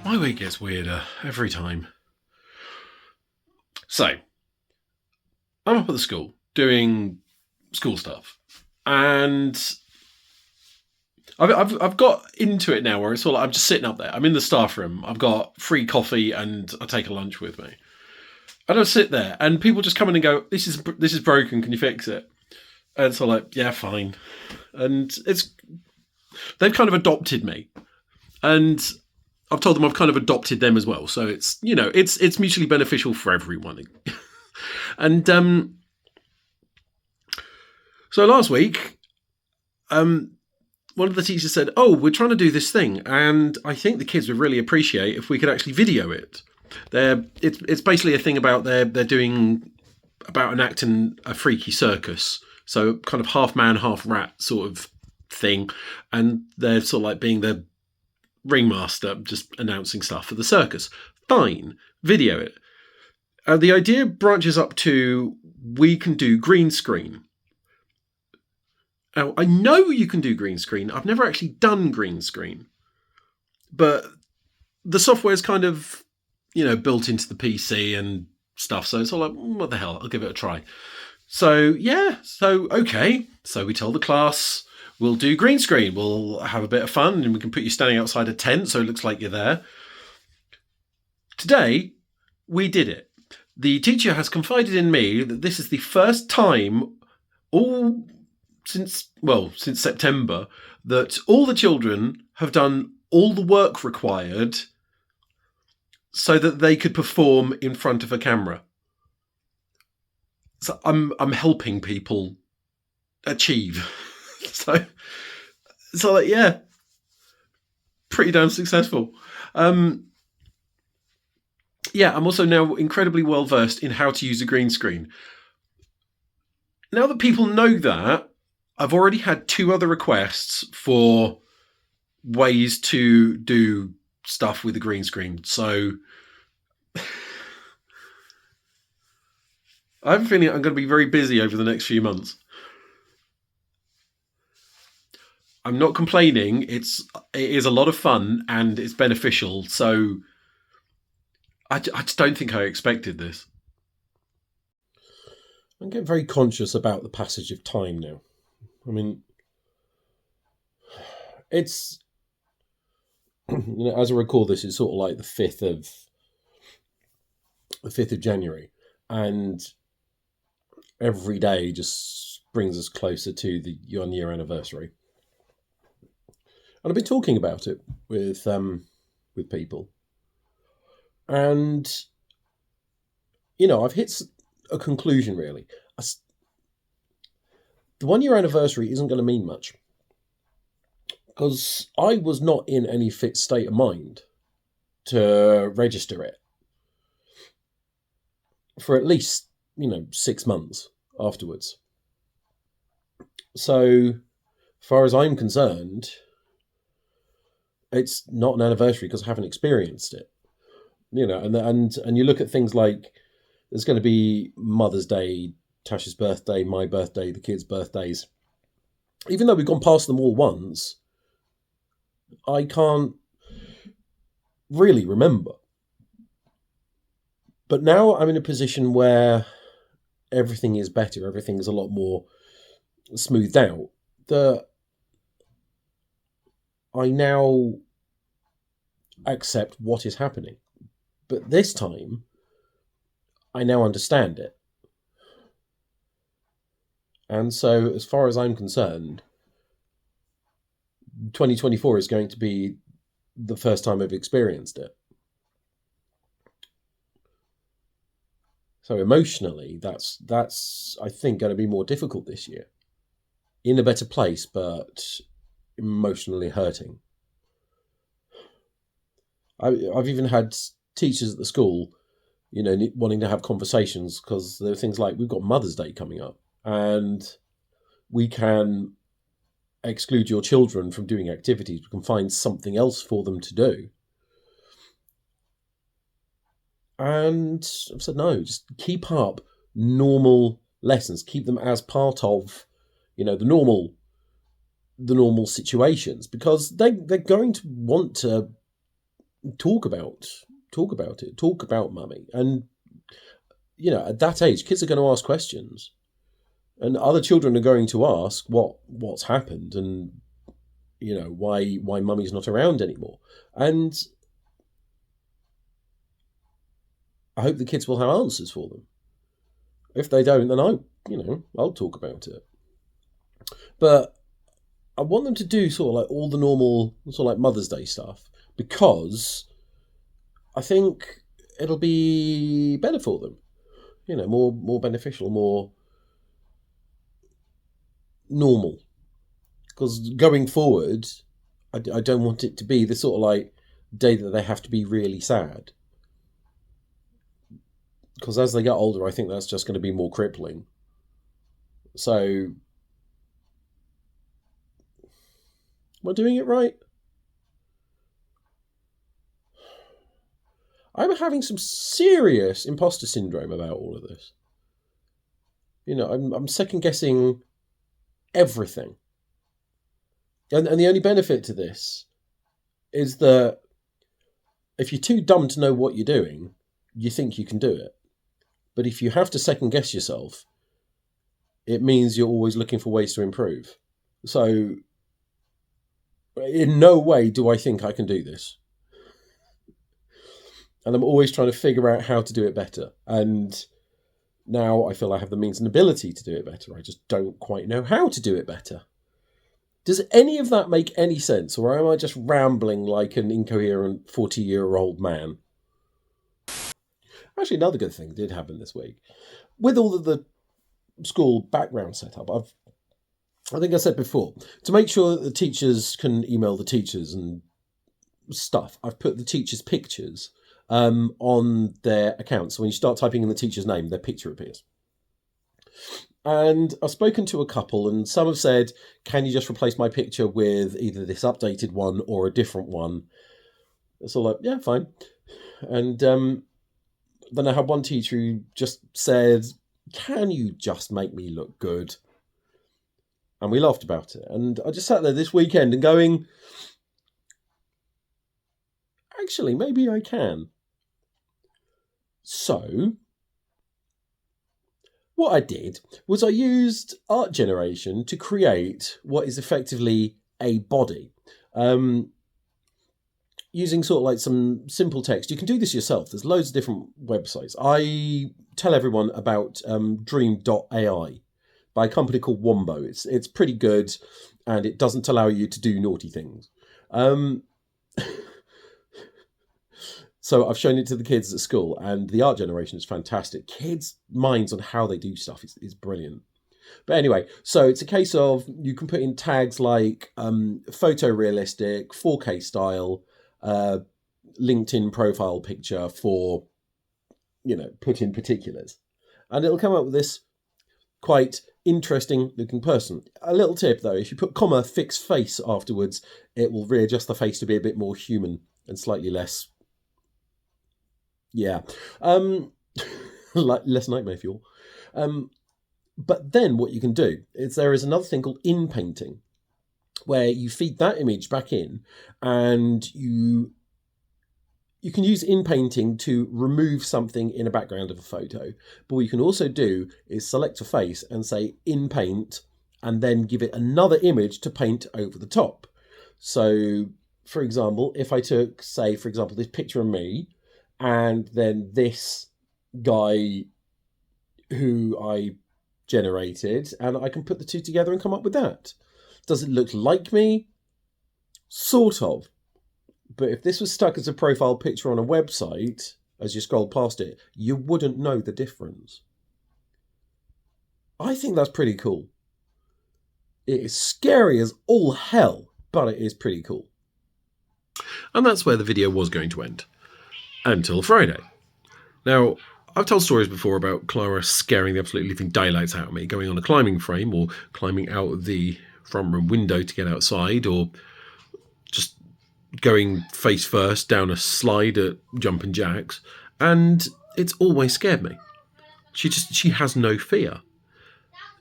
My week gets weirder every time. So, I'm up at the school doing school stuff, and I've got into it now where it's all like I'm just sitting up there. I'm in the staff room. I've got free coffee and I take a lunch with me. And I sit there, and people just come in and go, "This is broken. Can you fix it?" And so like, yeah, fine. And they've kind of adopted me, and I've told them I've kind of adopted them as well. So it's mutually beneficial for everyone. And so last week, one of the teachers said, "Oh, we're trying to do this thing, and I think the kids would really appreciate if we could actually video it." It's basically a thing about they're doing about enacting a freaky circus, so kind of half man, half rat sort of thing, and they're sort of like being the ringmaster, just announcing stuff for the circus. Fine, video it. The idea branches up to we can do green screen. Now, I know you can do green screen. I've never actually done green screen, but the software is kind of, built into the PC and stuff. So it's all like, what the hell? I'll give it a try. So, okay. So we told the class, we'll do green screen. We'll have a bit of fun and we can put you standing outside a tent so it looks like you're there. Today, we did it. The teacher has confided in me that this is the first time since September that all the children have done all the work required so that they could perform in front of a camera. So I'm helping people achieve. So yeah, pretty damn successful. I'm also now incredibly well versed in how to use a green screen. Now that people know that, I've already had 2 other requests for ways to do stuff with the green screen. So I have a feeling I'm going to be very busy over the next few months. I'm not complaining. It is a lot of fun and it's beneficial. So I just don't think I expected this. I'm getting very conscious about the passage of time now. I mean, it's, as I recall this, it's sort of like the 5th of January, and every day just brings us closer to the 1-year anniversary. And I've been talking about it with people, and I've hit a conclusion really. The 1-year anniversary isn't going to mean much because I was not in any fit state of mind to register it for at least 6 months afterwards. So, as far as I'm concerned, it's not an anniversary because I haven't experienced it. And you look at things like there's going to be Mother's Day, Tasha's birthday, my birthday, the kids' birthdays. Even though we've gone past them all once, I can't really remember. But now I'm in a position where everything is better, everything is a lot more smoothed out, that I now accept what is happening. But this time, I now understand it. And so, as far as I'm concerned, 2024 is going to be the first time I've experienced it. So emotionally, that's I think going to be more difficult this year. In a better place, but emotionally hurting. I've even had teachers at the school, wanting to have conversations because there are things like, we've got Mother's Day coming up and we can exclude your children from doing activities. We can find something else for them to do. And I've said, no, just keep up normal lessons. Keep them as part of, the normal situations, because they're going to want to talk about it, talk about mummy. And, at that age, kids are going to ask questions. And other children are going to ask what's happened and, why mummy's not around anymore. And I hope the kids will have answers for them. If they don't, then I'll talk about it. But I want them to do sort of like all the normal sort of like Mother's Day stuff, because I think it'll be better for them. More beneficial, more normal. Because going forward, I don't want it to be the sort of like day that they have to be really sad. Because as they get older, I think that's just going to be more crippling. So, am I doing it right? I'm having some serious imposter syndrome about all of this. I'm second guessing everything. And the only benefit to this is that if you're too dumb to know what you're doing, you think you can do it. But if you have to second guess yourself, it means you're always looking for ways to improve. So, in no way do I think I can do this. And I'm always trying to figure out how to do it better. And now I feel I have the means and ability to do it better. I just don't quite know how to do it better. Does any of that make any sense? Or am I just rambling like an incoherent 40-year-old man? Actually, another good thing did happen this week. With all of the school background set up, I think I said before, to make sure that the teachers can email the teachers and stuff, I've put the teachers' pictures on their accounts. So when you start typing in the teacher's name, their picture appears. And I've spoken to a couple, and some have said, can you just replace my picture with either this updated one or a different one? It's all like, yeah, fine. And then I had one teacher who just said, can you just make me look good? And we laughed about it. And I just sat there this weekend and going, actually, maybe I can. So, what I did was I used art generation to create what is effectively a body. Using sort of like some simple text. You can do this yourself. There's loads of different websites. I tell everyone about dream.ai by a company called Wombo. It's pretty good, and it doesn't allow you to do naughty things. So I've shown it to the kids at school, and the art generation is fantastic. Kids' minds on how they do stuff is brilliant. But anyway, so it's a case of you can put in tags like photorealistic, 4K style, LinkedIn profile picture for, put in particulars. And it'll come up with this quite interesting looking person. A little tip though, if you put comma fixed face afterwards, it will readjust the face to be a bit more human and slightly less, like less nightmare fuel. But then what you can do is there is another thing called in-painting, where you feed that image back in, and you can use in-painting to remove something in a background of a photo. But what you can also do is select a face and say in-paint, and then give it another image to paint over the top. So, for example, if I took, say, for example, this picture of me, and then this guy who I generated, and I can put the two together and come up with that. Does it look like me? Sort of. But if this was stuck as a profile picture on a website, as you scroll past it, you wouldn't know the difference. I think that's pretty cool. It is scary as all hell, but it is pretty cool. And that's where the video was going to end. Until Friday. Now, I've told stories before about Clara scaring the absolute living daylights out of me, going on a climbing frame or climbing out of the front room window to get outside, or just going face first down a slide at Jumpin' Jacks, and it's always scared me. She has no fear.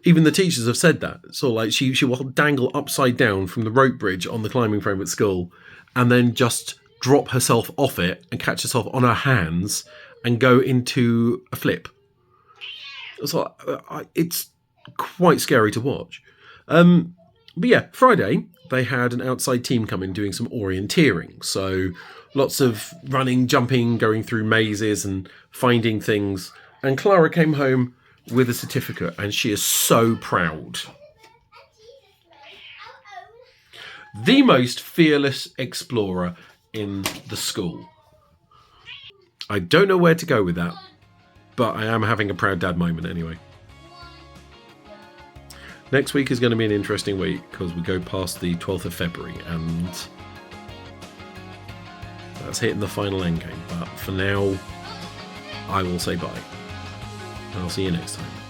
Even the teachers have said that. So like she will dangle upside down from the rope bridge on the climbing frame at school, and then just drop herself off it and catch herself on her hands and go into a flip. So it's quite scary to watch. But yeah, Friday, they had an outside team come in doing some orienteering. So lots of running, jumping, going through mazes and finding things. And Clara came home with a certificate and she is so proud. The most fearless explorer in the school. I don't know where to go with that, but I am having a proud dad moment anyway. Next week is going to be an interesting week because we go past the 12th of February and that's hitting the final end game. But for now, I will say bye. And I'll see you next time.